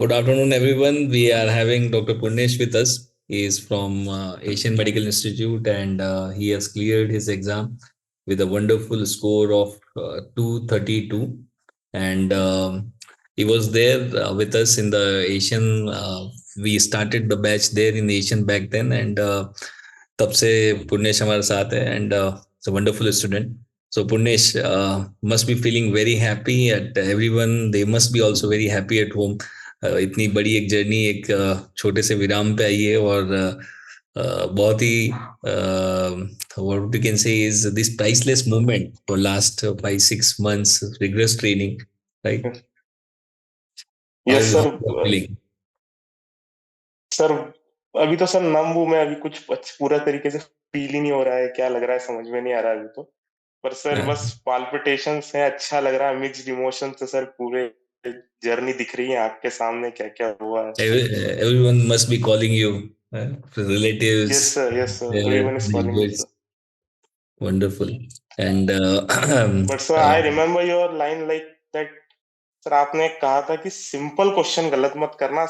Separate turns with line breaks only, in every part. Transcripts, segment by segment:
Good afternoon, everyone. We are having Dr. Purnesh with us. He is from Asian Medical Institute and he has cleared his exam with a wonderful score of 232. And he was there with us in the Asian. We started the batch there in Asian back then, and तब से पुण्येश हमारे साथ है and it's a wonderful student. So Purnesh must be feeling very happy at everyone. They must be also very happy at home. इतनी बड़ी एक journey एक छोटे से विराम पे आई है और बहुत ही what you can say is this priceless moment for last 5-6 months rigorous training, right? How
yes
how
sir.
you are feeling?
Sir अभी तो सर नम हूं मैं, अभी कुछ पूरा तरीके से फील ही नहीं हो रहा है, क्या लग रहा है समझ में नहीं आ रहा है अभी तो। पर सर
Uh,
बस पाल्पिटेशंस है, अच्छा लग रहा है, मिक्स्ड इमोशंस है सर, पूरे जर्नी दिख रही है आंख के सामने, क्या क्या हुआ है।
everyone must be calling you, relatives,
yes sir,
their
everyone is calling me
neighbors.
Sir.
Wonderful. And
but sir I remember your line like that. Sir आपने कहा था कि सिंपल क्वेश्चन गलत मत करना।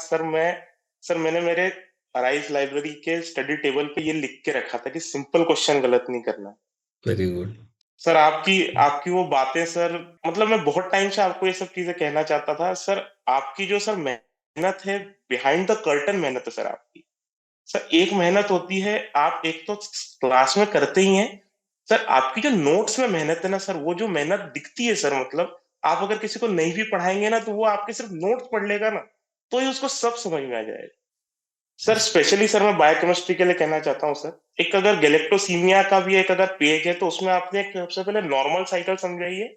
मैंने मेरे अराइज लाइब्रेरी के स्टडी टेबल पे ये लिख के रखा था कि सिंपल क्वेश्चन गलत नहीं करना।
very good.
सर आपकी आपकी वो बातें सर, मतलब मैं बहुत टाइम से आपको ये सब चीजें कहना चाहता था सर। आपकी जो सर मेहनत है, बिहाइंड द कर्टन मेहनत है सर आपकी। सर एक मेहनत होती है, आप एक तो क्लास में करते ही हैं सर, आपकी जो नोट्स में मेहनत है ना सर, वो जो मेहनत दिखती है सर, मतलब आप अगर किसी को नहीं भी पढ़ाएंगे ना, तो वो आपके सिर्फ नोट्स पढ़ लेगा ना, तो ही उसको सब समझ में आ जाएगा। सर स्पेशली सर मैं बायोकेमिस्ट्री के लिए कहना चाहता हूँ सर, एक अगर गैलेक्टोसीमिया का भी एक अगर पेज है, तो उसमें आपने एक सबसे पहले नॉर्मल साइकिल समझाई है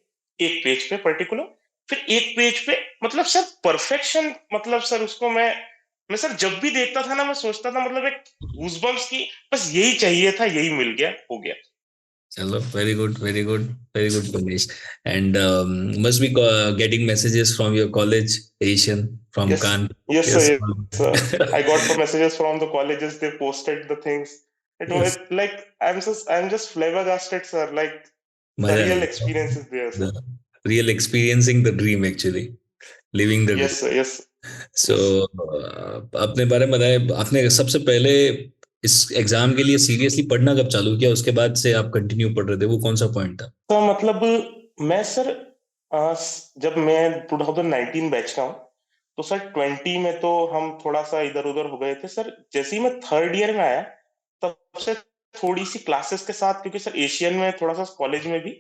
एक पेज पे पर्टिकुलर। फिर एक पेज पे मतलब सर परफेक्शन, मतलब सर उसको मैं सर जब भी देखता था ना, मैं सोचता था मतलब एक गूजबम्स की, बस यही चाहिए था, यही मिल गया, हो गया।
Hello, very good, very good, very good, Purnesh. And must be getting messages from your college, Asian, from
Yes,
Khan.
yes,
Yes.
sir, yes, sir. I got the messages from the colleges. They posted the things. It was
Yes.
like I'm just flabbergasted, sir. Like the
मजा आ
real
गया.
experience is there, sir.
The real experiencing the dream actually, living the
Yes,
dream.
sir. Yes,
So
yes.
अपने बारे में बताएं, आपने सबसे पहले इस एग्जाम के लिए सीरियसली पढ़ना कब चालू किया, उसके बाद से आप कंटिन्यू पढ़ रहे थे, वो कौन सा पॉइंट था?
तो मतलब मैं सर अ, जब मैं 2019 बैच का हूँ, तो सर 20 में तो हम थोड़ा सा इधर उधर हो गए थे सर। जैसे ही मैं थर्ड ईयर में आया, तब से थोड़ी सी क्लासेस के साथ, क्योंकि सर एशियन में थोड़ा सा कॉलेज में भी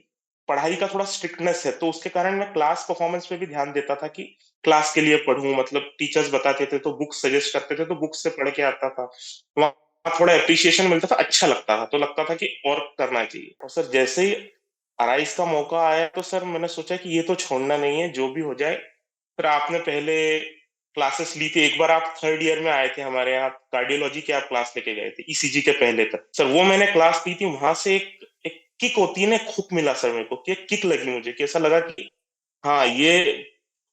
पढ़ाई का थोड़ा स्ट्रिक्टनेस है, तो उसके कारण मैं क्लास परफॉर्मेंस पे भी ध्यान देता था कि क्लास के लिए पढ़ूं, मतलब टीचर्स बताते थे तो बुक सजेस्ट करते थे, तो बुक से पढ़ के आता था। वहाँ थोड़ा अप्रिसिएशन मिलता था, अच्छा लगता था, तो लगता था कि और करना चाहिए। और सर जैसे ही अराइज का मौका आया, तो सर मैंने सोचा कि ये तो छोड़ना नहीं है, जो भी हो जाए। फिर आपने पहले क्लासेस ली थी, एक बार आप थर्ड ईयर में आए थे हमारे यहाँ, कार्डियोलॉजी की आप क्लास लेके गए थे ईसीजी के पहले तक सर, वो मैंने क्लास ली थी। वहां से एक किक होती है ना, हुक मिला सर मेरे को, कि एक किक लगी मुझे, कि ऐसा लगा कि हाँ, ये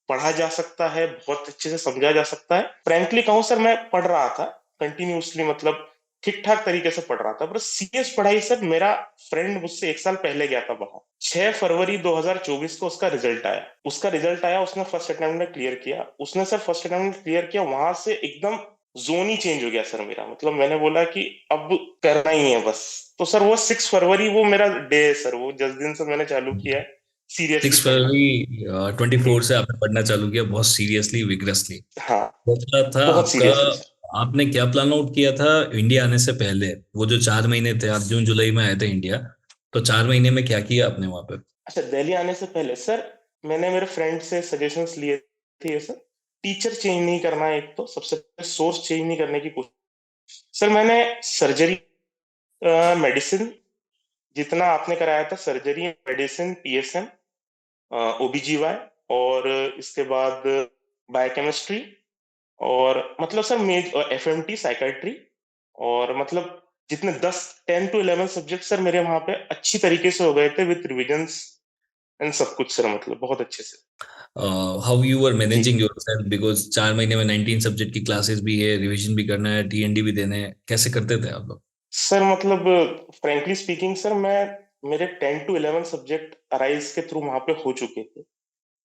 पढ़ा जा सकता है, बहुत अच्छे से समझा जा सकता है। फ्रेंकली कहूँ सर, मैं पढ़ रहा था कंटिन्यूअसली, मतलब ठीक ठाक तरीके से पढ़ रहा था। पर सीरियस पढ़ाई सर, मेरा फ्रेंड मुझसे एक साल पहले गया था बाहर, 6 फरवरी 2024 को उसका रिजल्ट आया। उसने फर्स्ट अटेम्प्ट में क्लियर किया, उसने सर फर्स्ट अटेम्प्ट में क्लियर किया, वहां से एकदम जोन ही चेंज हो गया सर मेरा। मतलब मैंने बोला कि अब करना ही है बस। तो सर वो 6 फरवरी वो मेरा डे है सर, वो जिस दिन से मैंने चालू किया है सीरियसली
सिक्स
पढ़ना।
फरवरी 24 से आपने पढ़ना चालू किया, बहुत सीरियसली विग्रसली।
हाँ,
क्या था
बहुत
आपका?
Seriously sir.
आपने क्या प्लान आउट किया था इंडिया आने से पहले? वो जो 4 महीने थे, आप जून जुलाई में आए थे इंडिया, तो 4 महीने में क्या किया आपने वहां पे?
अच्छा, दिल्ली आने से पहले सर मैंने मेरे फ्रेंड से सजेशंस लिए थे ये सर। टीचर चेंज नहीं करना है, एक तो सबसे पहले सोर्स चेंज नहीं करने की कोशिश। सर मैंने सर्जरी, मेडिसिन, जितना आपने कराया था सर्जरी, मेडिसिन, पीएसएम, ओबीजीवाई, और इसके बाद बायोकेमिस्ट्री, और मतलब सर मेज एफएमटी साइकेट्री, और मतलब जितने 10 10 to 11 सब्जेक्ट सर मेरे वहां पे अच्छी तरीके से हो गए थे, विद रिविजन्स एंड सब कुछ सर, मतलब बहुत अच्छे से।
How you R
G
managing yourself, because 4 महीने में 19 सब्जेक्ट की क्लासेस भी है, रिवीजन भी करना है, टीएनडी भी देने हैं, कैसे करते थे आप लोग?
सर, मतलब फ्रेंकली स्पीकिंग सर, मैं मेरे 10 to 11 सब्जेक्ट अराइज के थ्रू वहां पे हो चुके थे।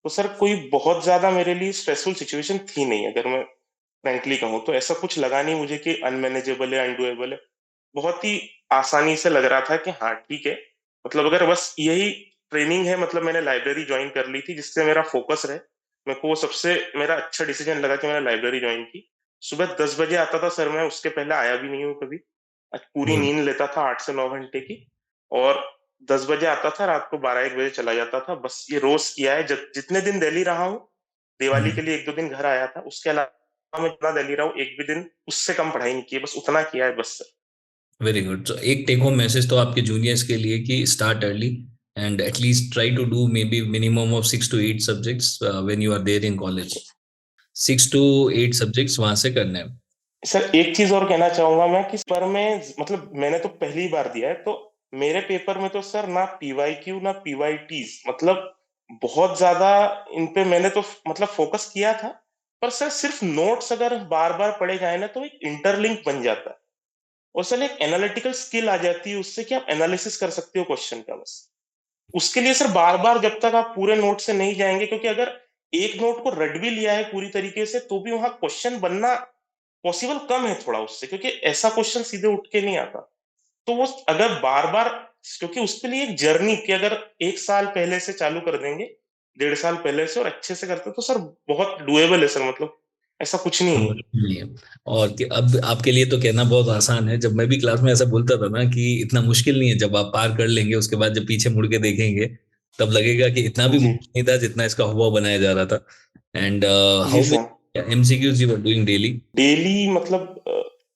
तो सर कोई बहुत ज्यादा मेरे लिए स्ट्रेसफुल सिचुएशन थी नहीं, अगर मैं फ्रैंकली कहूँ तो ऐसा कुछ लगा नहीं मुझे कि अनमैनेजेबल है, अनडुएबल है। बहुत ही आसानी से लग रहा था कि हाँ ठीक है, मतलब अगर बस यही ट्रेनिंग है, मतलब मैंने लाइब्रेरी ज्वाइन कर ली थी जिससे मेरा फोकस रहे। मेरे को वो सबसे मेरा अच्छा डिसीजन लगा कि मैंने लाइब्रेरी ज्वाइन की। सुबह 10 बजे आता था सर, मैं उसके पहले आया भी नहीं हूँ कभी। आज पूरी
गुड।
नींद लेता था 8 से 9 घंटे की, और 10 बजे आता था, रात को 12 1 बजे चला जाता था। बस ये रोज किया है, जितने दिन दिल्ली रहा हूँ। दिवाली के लिए 1 2 दिन घर आया था, उसके अलावा मैं जितना दिल्ली रहा हूँ एक भी दिन उससे कम पढ़ाई नहीं की है, बस उतना किया है बस।
Very good. तो एक टेक होम मैसेज तो आपके जूनियर्स के लिए कि start early and at least try to do maybe minimum of 6 to 8 subjects when you are there in college. 6 to 8 subjects वहां से करने हैं।
सर एक चीज और कहना चाहूंगा मैं कि पर में, मतलब मैंने तो पहली बार दिया है, तो मेरे पेपर में तो सर ना पीवाईक्यू ना पीवाईटीज, मतलब बहुत ज्यादा इन पे मैंने तो मतलब फोकस किया था। पर सर सिर्फ नोट्स अगर बार बार पढ़े जाए ना तो एक इंटरलिंक बन जाता है, और सर एक एनालिटिकल स्किल आ जाती है उससे कि आप एनालिसिस कर सकते हो क्वेश्चन का। बस उसके लिए सर बार बार जब तक आप पूरे नोट से नहीं जाएंगे, क्योंकि अगर एक नोट को रट भी लिया है पूरी तरीके से तो भी वहां क्वेश्चन बनना पॉसिबल कम है थोड़ा उससे, क्योंकि ऐसा क्वेश्चन सीधे उठ के नहीं आता। तो वो अगर बार बार, क्योंकि उसके लिए एक जर्नी कि अगर 1 साल पहले से चालू कर देंगे, 1.5 साल पहले से, और अच्छे से करते तो सर बहुत डुएबल है सर, मतलब ऐसा कुछ नहीं है।
नहीं है। और अब आपके लिए तो कहना बहुत आसान है। जब मैं भी क्लास में ऐसा बोलता था ना कि इतना मुश्किल नहीं है, जब आप पार कर लेंगे उसके बाद जब पीछे मुड़ के देखेंगे तब लगेगा कि इतना भी
जी
मुश्किल नहीं था जितना इसका हुआ बनाया जा रहा था। एंड
जी
how
sir.
Many MCQs you are doing daily?
Daily मतलब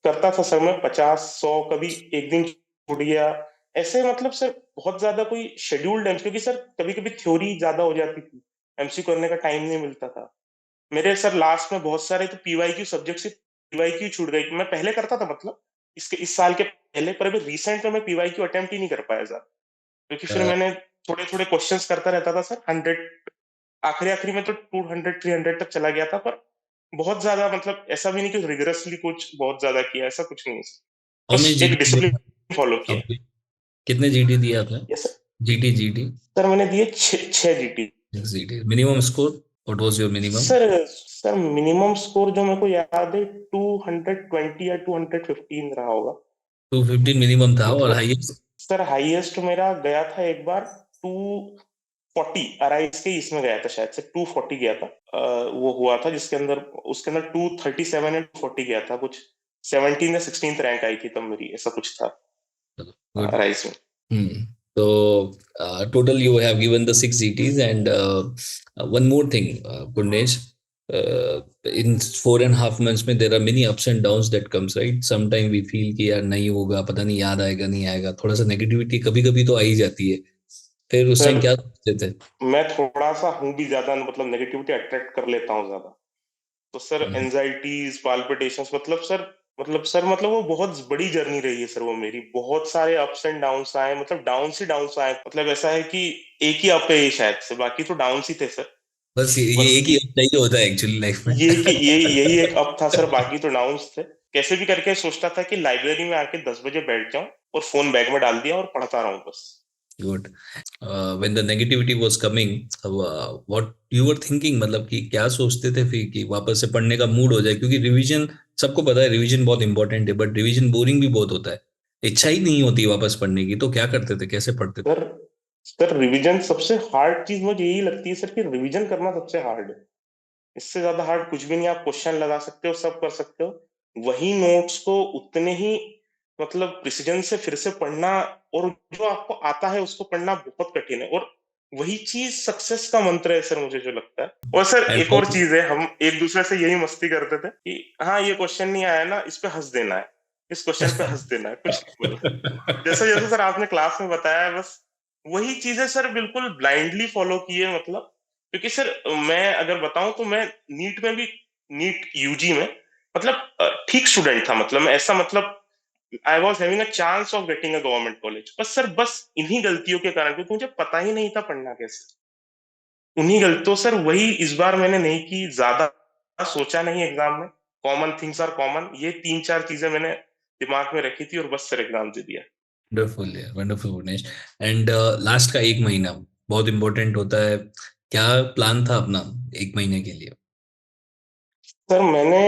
करता था सर मैं 50 100, कभी एक दिन छूट गया ऐसे, मतलब सर बहुत ज्यादा कोई शेड्यूल्ड है, क्योंकि सर कभी कभी थ्योरी ज्यादा हो जाती थी, एमसी करने का टाइम नहीं मिलता था मेरे। सर लास्ट में बहुत सारे तो पीवाईक्यू सब्जेक्ट से पीवाईक्यू छूट गई। मैं पहले करता था, मतलब इसके इस साल के पहले, पर अभी रिसेंट में मैं पीवाईक्यू अटेम्प्ट ही नहीं कर पाया सर, क्योंकि फिर मैंने थोड़े थोड़े क्वेश्चंस करता रहता था सर। 100, आखिरी आखिरी में तो 200 300 तक चला गया था, पर बहुत ज्यादा मतलब ऐसा भी नहीं कि रिगरसली कुछ बहुत ज्यादा किया, ऐसा कुछ नहीं है sir।
हाउ मेनी
बस एक
जीटी?
डिसिप्लिन फॉलो किया।
आपके कितने जीटी दिए आपने?
Yes sir.
GT GT
sir मैंने दिए 6 GT.
GT minimum score, what was your minimum?
Sir sir minimum score जो मेरे को याद है 220 या 215 रहा होगा।
215 मिनिमम था और
मतलब
हाईएस्ट?
सर हाईएस्ट मेरा गया था एक बार 240, अराइज के इसमें गया था शायद से 240 गया था। वो हुआ था जिसके अंदर, उसके अंदर 237 एंड 40 गया था कुछ। 17 या 16th रैंक आई थी तब मेरी, ऐसा कुछ था
गुड।
अराइज में।
Hmm. So total you have given the 6 GTs and one more thing, Purnesh. In 4.5 months में there are many ups and downs that comes, right? Sometime we feel कि यार नहीं होगा, पता नहीं याद आएगा नहीं आएगा, थोड़ा सा नेगेटिविटी कभी कभी तो आ ही जाती है। फिर उस
सर
टाइम क्या सोचते थे?
मैं थोड़ा सा हूँ भी ज्यादा, मतलब नेगेटिविटी अट्रैक्ट कर लेता हूँ ज्यादा। तो सर
हम्म।
एंजाइटीज पाल्पिटेशंस, मतलब वो बहुत बड़ी जर्नी रही है सर, वो मेरी बहुत सारे अप्स एंड डाउन्स आए, मतलब डाउन्स ही डाउन्स आए। मतलब ऐसा है कि एक ही अप है ये शायद से, बाकी तो डाउन्स ही थे सर।
बस ये
बस
एक ही चाहिए होता है एक्चुअली लाइफ में।
ये यही एक अप था सर, बाकी तो डाउन्स थे। कैसे भी करके सोचता था कि लाइब्रेरी में आके 10 बजे बैठ जाऊं और फोन बैग में डाल दिया और पढ़ता रहूं बस।
Good. when the negativity was coming, what you were thinking, मतलब कि क्या सोचते थे फिर कि वापस से पढ़ने का मूड हो जाए? क्योंकि रिवीजन, सबको पता है रिवीजन बहुत इंपॉर्टेंट है, बट रिवीजन बोरिंग भी बहुत होता है, इच्छा ही नहीं होती वापस पढ़ने की। तो क्या करते थे, कैसे पढ़ते थे?
सर सर रिवीजन सबसे हार्ड चीज मुझे यही लगती है सर, कि रिवीजन करना सबसे हार्ड है। इससे ज्यादा हार्ड कुछ भी नहीं। आप क्वेश्चन लगा सकते हो, सब कर सकते हो, वही नोट्स को उतने ही मतलब प्रिसीजन से फिर से पढ़ना, और जो आपको आता है उसको पढ़ना बहुत कठिन है। और वही चीज सक्सेस का मंत्र है सर, मुझे जो लगता है। और सर
एंड
एक और चीज है, हम एक दूसरे से यही मस्ती करते थे कि हाँ ये क्वेश्चन नहीं आया ना, इस पे हंस देना है, इस क्वेश्चन पे हंस देना है, कुछ नहीं बोला। जैसे जैसे सर आपने क्लास में बताया है, बस वही चीजें सर बिल्कुल ब्लाइंडली फॉलो की है, मतलब क्योंकि सर मैं अगर बताऊं तो मैं नीट में भी, नीट यूजी में, मतलब ठीक स्टूडेंट था, मतलब मैं ऐसा, मतलब I was having a chance of getting a government college. बस सर बस इन्हीं गलतियों के कारण, क्योंकि मुझे पता ही नहीं था पढ़ना कैसे, उन्हीं गलतियों सर वही इस बार मैंने नहीं की, ज्यादा सोचा नहीं एग्जाम में। कॉमन थिंग्स आर कॉमन, ये 3 4 चीजें मैंने दिमाग में रखी थी और बस सर एग्जाम दे दिया।
वंडरफुल है, वंडरफुल गुनेश। एंड लास्ट का 1 महीना बहुत इंपॉर्टेंट होता है। क्या प्लान था अपना 1 महीने के लिए?
सर मैंने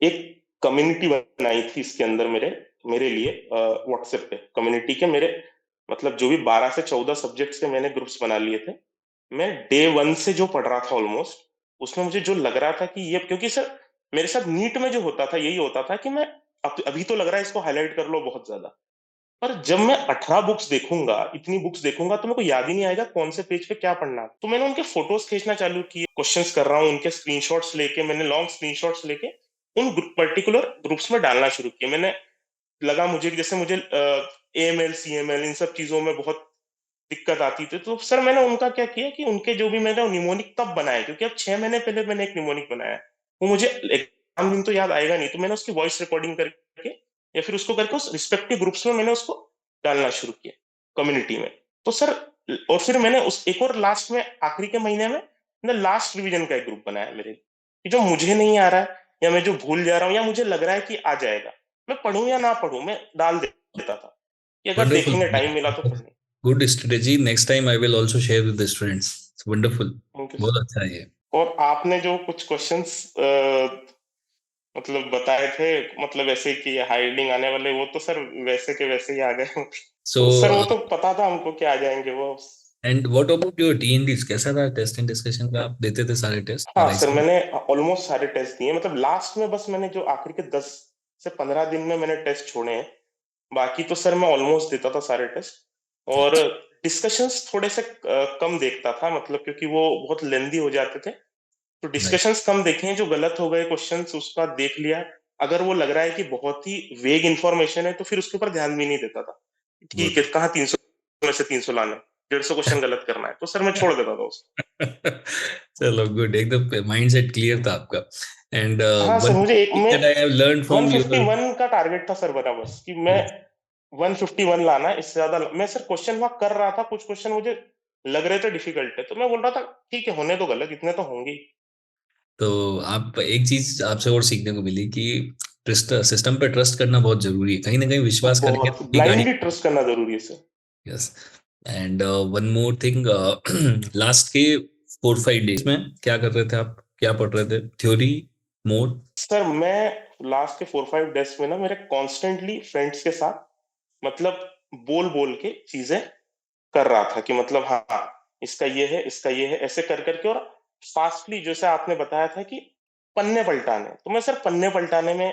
एक कम्युनिटी बनाई थी इसके अंदर मेरे मेरे लिए व्हाट्सएप पे कम्युनिटी के मेरे मतलब जो भी 12 से 14 सब्जेक्ट्स के मैंने ग्रुप्स बना लिए थे। मैं डे वन से जो पढ़ रहा था ऑलमोस्ट उसमें मुझे जो लग रहा था कि ये क्योंकि सर मेरे साथ नीट में जो होता था यही होता था कि मैं अभी तो लग रहा है इसको हाईलाइट कर लो बहुत ज्यादा, पर जब मैं 18 बुक्स देखूंगा इतनी बुक्स देखूंगा तो मेरे को याद ही नहीं आएगा कौन से पेज पे क्या पढ़ना है। तो मैंने उनके फोटोज खींचना चालू किए, क्वेश्चंस कर रहा हूँ उनके स्क्रीनशॉट्स लेके, मैंने लॉन्ग स्क्रीनशॉट्स लेके उन पर्टिकुलर ग्रुप्स में डालना शुरू किया। मैंने लगा मुझे कि जैसे मुझे एएमएल सीएमएल इन सब चीजों में बहुत दिक्कत आती थी, तो सर मैंने उनका क्या किया कि उनके जो भी मैंने निमोनिक तब बनाए क्योंकि अब 6 महीने पहले मैंने एक निमोनिक बनाया, वो मुझे एग्जाम दिन तो याद आएगा नहीं, तो मैंने उसकी वॉइस रिकॉर्डिंग करके या फिर उसको करके उस रिस्पेक्टिव ग्रुप्स में मैंने उसको डालना शुरू किया कम्युनिटी में। तो सर और फिर मैंने उस एक और लास्ट में आखिरी के महीने में मैंने लास्ट रिवीजन का एक ग्रुप बनाया मेरे कि जो मुझे नहीं आ रहा है या मैं जो भूल जा रहा हूँ या मुझे लग रहा है कि आ जाएगा, मैं पढ़ूं या ना पढ़ूं मैं डाल देता था कि अगर
वंडरफुल,
देखेंगे टाइम मिला तो पढ़ेंगे।
Good strategy. Next time I will also share with the students. Wonderful,
thank you
बहुत
सर।
अच्छा है ये।
और आपने जो कुछ क्वेश्चंस मतलब बताए थे मतलब ऐसे कि हाइडिंग आने वाले, वो तो सर वैसे के वैसे ही आ गए।
सो
तो सर वो तो पता था हमको कि आ जाएंगे वो।
एंड व्हाट अबाउट योर टीएनडीज? कैसा था टेस्ट एंड डिस्कशन का? आप देते थे सारे टेस्ट
हाँ सर
आरआईसी?
मैंने ऑलमोस्ट सारे टेस्ट दिए, मतलब लास्ट में बस मैंने जो आखिरी के 10 से 15 दिन में मैंने टेस्ट छोड़े हैं, बाकी तो सर मैं ऑलमोस्ट देता था सारे टेस्ट। और डिस्कशंस थोड़े से कम देखता था मतलब क्योंकि वो बहुत लेंदी हो जाते थे, तो
राइट,
डिस्कशंस कम देखे हैं, जो गलत हो गए क्वेश्चंस उसका देख लिया। अगर वो लग रहा है कि बहुत ही वेग इंफॉर्मेशन है तो फिर उसके ऊपर ध्यान भी नहीं देता था। ठीक
गुड।
है कहाँ 300 में से 300 लाना है, 150 क्वेश्चन गलत करना है, तो सर मैं छोड़ देता था उसको।
चलो गुड, एकदम माइंडसेट क्लियर था आपका। एंड
हाँ सर
वन
मुझे एक
थिंग
मैं
that I have learn from your
151 का टारगेट था सर मेरा, बस कि मैं 151 लाना है, इससे ज्यादा मैं सर क्वेश्चन वहां कर रहा था, कुछ क्वेश्चन मुझे लग रहे थे डिफिकल्ट है तो मैं बोल रहा था ठीक है होने तो गलत इतने तो होंगे ही।
तो आप एक चीज आपसे और सीखने को मिली कि ट्रस्ट, सिस्टम पे ट्रस्ट करना बहुत जरूरी है। कहीं ना कहीं विश्वास करेंगे
बहुत
तो अपनी गाड़ी।
ब्लाइंडली ट्रस्ट करना जरूरी है sir.
Yes. And one more thing, last के 4-5 डेज में क्या कर रहे थे आप? क्या पढ़ रहे थे? Theory mode?
सर मैं लास्ट के 4-5 डेज में ना मेरे कॉन्स्टेंटली फ्रेंड्स के साथ मतलब बोल बोल के चीजें कर रहा था कि मतलब हाँ इसका ये है इसका ये है ऐसे कर करके, और फास्टली जैसे आपने बताया था कि पन्ने पलटाने, तो मैं सर पन्ने पलटाने में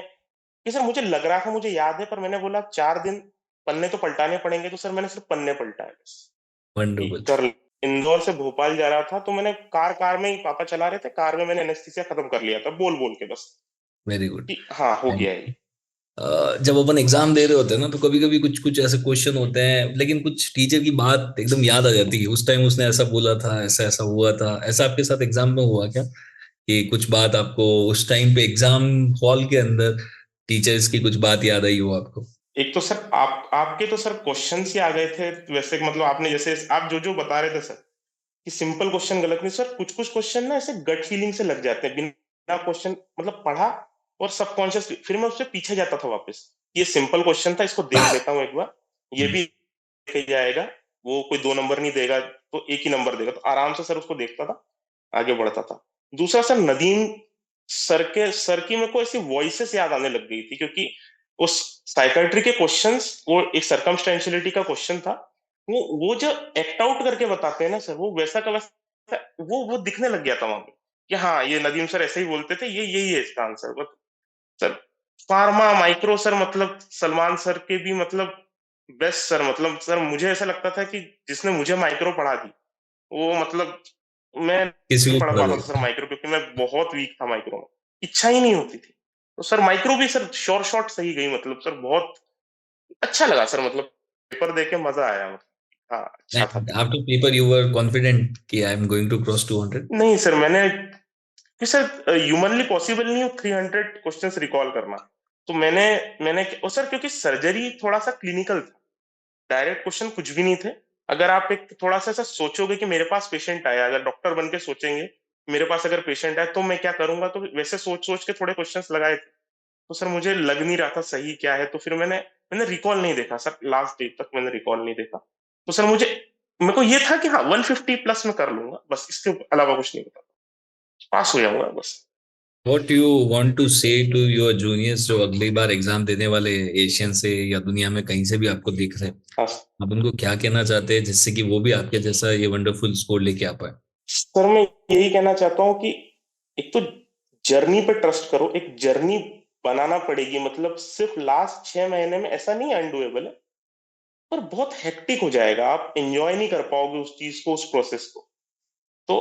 कि सर मुझे लग रहा था मुझे याद है, पर मैंने बोला 4 दिन पन्ने तो पलटाने पड़ेंगे, तो सर मैंने सिर्फ पन्ने पलटाए बस कि
वंडरफुल,
कर। इंदौर से भोपाल जा रहा था तो मैंने कार में ही पापा चला रहे थे, कार में मैंने एनेस्थीसिया खत्म कर लिया था बोल बोल के बस
वेरी गुड।
कि हाँ हो गया है ये।
जब अपन एग्जाम दे रहे होते हैं ना, तो कभी कभी कुछ कुछ ऐसे क्वेश्चन होते हैं, लेकिन कुछ टीचर की बात एकदम याद आ जाती है। उस टाइम उसने ऐसा बोला था, ऐसा ऐसा हुआ था। ऐसा आपके साथ एग्जाम में हुआ क्या कि कुछ बात आपको उस टाइम पे एग्जाम हॉल के अंदर टीचर्स की कुछ बात याद आई हो आपको?
एक तो सर आपके तो सर क्वेश्चंस ही आ गए थे वैसे, मतलब आपने जैसे आप जो जो बता रहे थे सर कि सिंपल क्वेश्चन गलत नहीं सर, कुछ कुछ क्वेश्चन ना ऐसे गट फीलिंग से लग जाते हैं बिना क्वेश्चन मतलब पढ़ा, और सबकॉन्शियस फिर मैं उससे पीछे जाता था वापस। ये सिंपल क्वेश्चन था इसको देख लेता हूँ एक बार, ये
हम्म,
भी देख जाएगा, वो कोई 2 नंबर नहीं देगा तो एक ही नंबर देगा, तो आराम से सर उसको देखता था आगे बढ़ता था। दूसरा सर नदीम सर की मेरे को ऐसी वॉइसेस याद आने लग गई थी क्योंकि उस साइकेट्री के क्वेश्चंस, वो एक सरकमस्टेंशियलिटी का क्वेश्चन था, वो जो एक्ट आउट करके बताते हैं ना सर, वो वैसा का वैसा वो दिखने लग गया था वहां पे कि हाँ ये नदीम सर ऐसे ही बोलते थे, ये यही है इसका answer sir. Pharma micro sir मतलब सलमान सर के भी मतलब बेस्ट सर, मतलब सर मुझे ऐसा लगता था कि जिसने मुझे माइक्रो पढ़ा दी वो मतलब मैं
किसी
नहीं
को
पढ़
पढ़ा
पाता था सर
देगा।
माइक्रो, क्योंकि मैं बहुत वीक था माइक्रो में, इच्छा ही नहीं होती थी। तो सर माइक्रो भी सर शॉर्ट शॉर्ट सही गई, मतलब सर बहुत अच्छा लगा सर, मतलब पेपर देके मजा आया, मतलब हाँ अच्छा था
and
paper.
After paper you were confident कि I am going to cross 200?
नहीं सर मैंने कि सर ह्यूमनली पॉसिबल नहीं हो 300 क्वेश्चंस रिकॉल करना, तो मैंने और सर क्योंकि सर्जरी थोड़ा सा क्लिनिकल था, डायरेक्ट क्वेश्चन कुछ भी नहीं थे। अगर आप एक थोड़ा सा ऐसा सोचोगे कि मेरे पास पेशेंट आया, अगर डॉक्टर बन के सोचेंगे मेरे पास अगर पेशेंट आया तो मैं क्या करूंगा, तो वैसे सोच सोच के थोड़े क्वेश्चंस लगाए थे, तो सर मुझे लग नहीं रहा था सही क्या है, तो फिर मैंने मैंने रिकॉल नहीं देखा सर, लास्ट डे तक मैंने रिकॉल नहीं देखा। तो सर मुझे मेरे को ये था कि हाँ 150 प्लस में कर लूंगा, बस इसके अलावा कुछ नहीं पता, पास हो जाऊंगा बस।
What you want to say to your juniors जो अगली बार एग्जाम देने वाले, एशियन से या दुनिया में कहीं से भी आपको दिख रहे हैं,
हाँ
आप उनको क्या कहना चाहते हैं जिससे कि वो भी आपके जैसा ये वंडरफुल स्कोर लेके आ पाए?
सर, मैं यही कहना चाहता हूँ कि एक तो जर्नी पे ट्रस्ट करो, एक जर्नी बनाना पड़ेगी, मतलब सिर्फ लास्ट 6 महीने में ऐसा नहीं अनडूएबल है, पर बहुत हेक्टिक हो जाएगा, आप एंजॉय नहीं कर पाओगे उस चीज को, उस प्रोसेस को। तो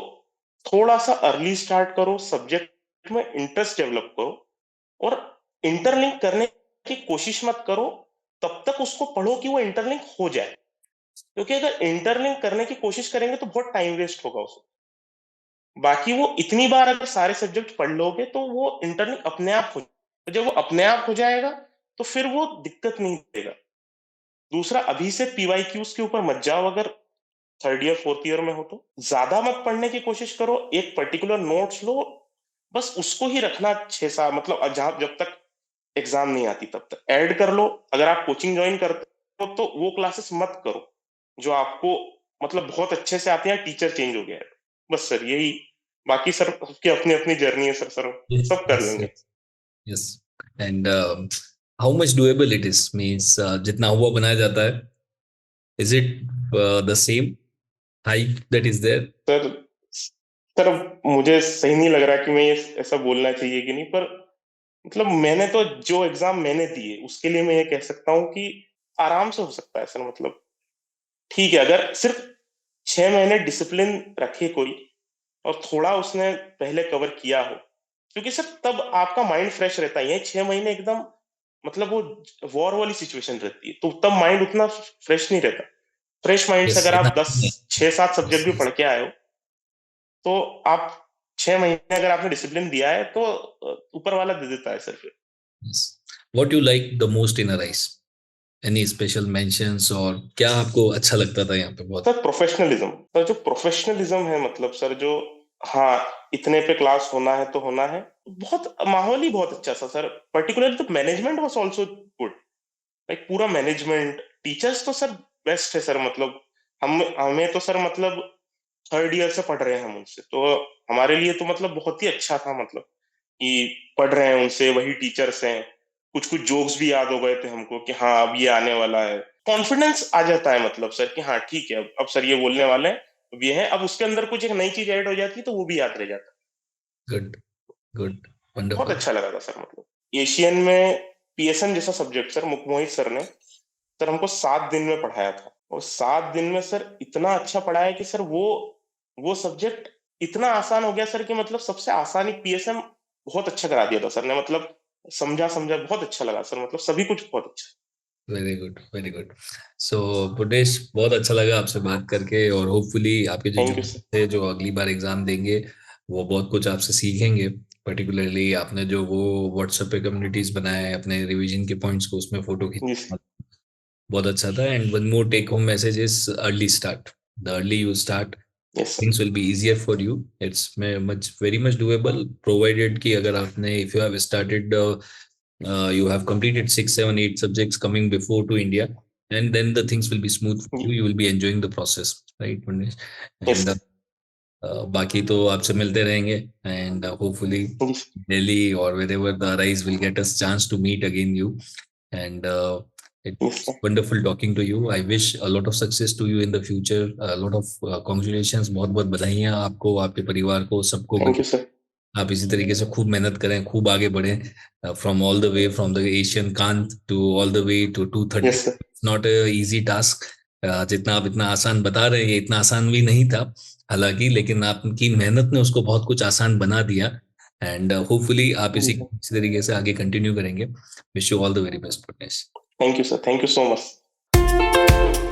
थोड़ा सा अर्ली स्टार्ट करो, सब्जेक्ट में इंटरेस्ट डेवलप करो, और इंटरलिंक करने की कोशिश मत करो तब तक उसको पढ़ो कि वो इंटरलिंक हो जाए, क्योंकि अगर इंटरलिंक करने की कोशिश करेंगे तो बहुत टाइम वेस्ट होगा उसमें। बाकी वो इतनी बार अगर सारे सब्जेक्ट पढ़ लोगे तो वो इंटरलिंक अपने आप हो, तो जब वो अपने आप हो जाएगा तो फिर वो दिक्कत नहीं देगा। दूसरा, अभी से पीवाईक्यूज के ऊपर मत जाओ, अगर थर्ड ईयर फोर्थ ईयर में हो तो ज्यादा मत पढ़ने की कोशिश करो, एक पर्टिकुलर नोट्स लो, बस उसको ही रखना 6 साल, मतलब जहां जब तक एग्जाम नहीं आती तब तक ऐड कर लो। अगर आप कोचिंग ज्वाइन करते हो तो वो क्लासेस मत करो जो आपको मतलब बहुत अच्छे से आते हैं, टीचर चेंज हो गया है, बस सर यही। बाकी सर सबकी अपनी अपनी जर्नी है सर,
Yes,
सब कर
yes,
लेंगे।
yes, yes. And how much doable it is means जितना हुआ बनाया जाता है, is it the same hype that is there?
Sir sir मुझे सही नहीं लग रहा कि मैं ये ऐसा बोलना चाहिए कि नहीं, पर मतलब मैंने तो जो एग्जाम मैंने दिए उसके लिए मैं ये कह सकता हूँ कि आराम से हो सकता है सर, मतलब ठीक है अगर सिर्फ 6 महीने डिसिप्लिन रखे कोई, और थोड़ा उसने पहले कवर किया हो, क्योंकि सर तब आपका माइंड फ्रेश रहता है। ये 6 महीने एकदम मतलब वो वॉर वाली सिचुएशन रहती है, तो तब माइंड उतना फ्रेश नहीं रहता। फ्रेश माइंड से
Yes,
अगर
इतना
आप दस
नहीं है।
6 7
Yes,
सब्जेक्ट भी
yes,
पढ़ के आए हो, तो आप 6 महीने अगर आपने डिसिप्लिन दिया है तो ऊपर वाला दे देता है सर फिर।
yes. What you like the most in a rice? Any special mentions और क्या आपको अच्छा लगता था यहाँ पे बहुत?
सर प्रोफेशनलिज्म, सर जो प्रोफेशनलिज्म है, मतलब सर जो, हाँ इतने पे क्लास होना है तो होना है, बहुत माहौल ही बहुत अच्छा था सर। पर्टिकुलरली तो management was also good, like पूरा मैनेजमेंट, टीचर्स तो सर बेस्ट है सर, मतलब हम हमें तो सर मतलब थर्ड ईयर से पढ़ रहे हैं हम उनसे, तो हमारे लिए तो मतलब बहुत ही अच्छा था, मतलब कि पढ़ रहे हैं उनसे, वही टीचर्स हैं। कुछ कुछ जोक्स भी याद हो गए थे हमको कि हाँ अब ये आने वाला है, कॉन्फिडेंस आ जाता है, मतलब सर कि हाँ ठीक है अब सर ये बोलने वाले हैं, अब ये है, अब उसके अंदर कुछ एक नई चीज ऐड हो जाती है तो वो भी याद रह जाता
गुड, गुड,
है। बहुत
वंडरफुल।
अच्छा लगा था सर, मतलब एशियन में पीएसएम जैसा सब्जेक्ट सर, मोहित सर ने सर हमको 7 दिन में पढ़ाया था, और 7 दिन में सर इतना अच्छा पढ़ाया कि सर वो सब्जेक्ट इतना आसान हो गया सर कि मतलब सबसे आसानी पीएसएम बहुत अच्छा करा दिया था सर ने, मतलब समझा समझा बहुत अच्छा लगा सर, मतलब सभी कुछ बहुत अच्छा।
Very good, very good. So बुटेश, बहुत अच्छा लगा आपसे बात करके, और होपफुली आपके जो
थैंक यू सर।
जूनियर थे जो अगली बार एग्जाम देंगे वो बहुत कुछ आपसे सीखेंगे। पर्टिकुलरली आपने जो वो व्हाट्सएप पे कम्युनिटीज बनाए हैं अपने रिवीजन के पॉइंट्स को उसमें फोटो
जी
खींच,
सर।
बहुत अच्छा था। And one more take home message is early start, the early you start
yes sir.
things will be easier for you. It's much very much doable provided कि अगर आपने if you have started you have completed 6 7 8 subjects coming before to India, and then the things will be smooth for you. You will be enjoying the process, right, Manish?
Yes
And
sir.
बाकी तो आपसे मिलते रहेंगे, and hopefully
जी sir.
Delhi or wherever the rise will get us chance to meet again you. And
yes
it's
sir.
wonderful talking to you. I wish a lot of success to you in the future. A lot of congratulations, बहुत बहुत बधाइयाँ आपको, आपके परिवार को, सबको।
Thank you sir.
आप इसी तरीके से खूब मेहनत करें, खूब आगे बढ़ें, from all the way from the Asian cant to all the way to 230।
Yes sir.
Not a easy task, जितना आप इतना आसान बता रहे हैं ये इतना आसान भी नहीं था हालांकि, लेकिन आपकी मेहनत ने उसको बहुत कुछ आसान बना दिया। एंड होपफुली आप
जी सर।
इसी तरीके से आगे कंटिन्यू करेंगे। Wish you all the very best,
thank you sir, thank you so much.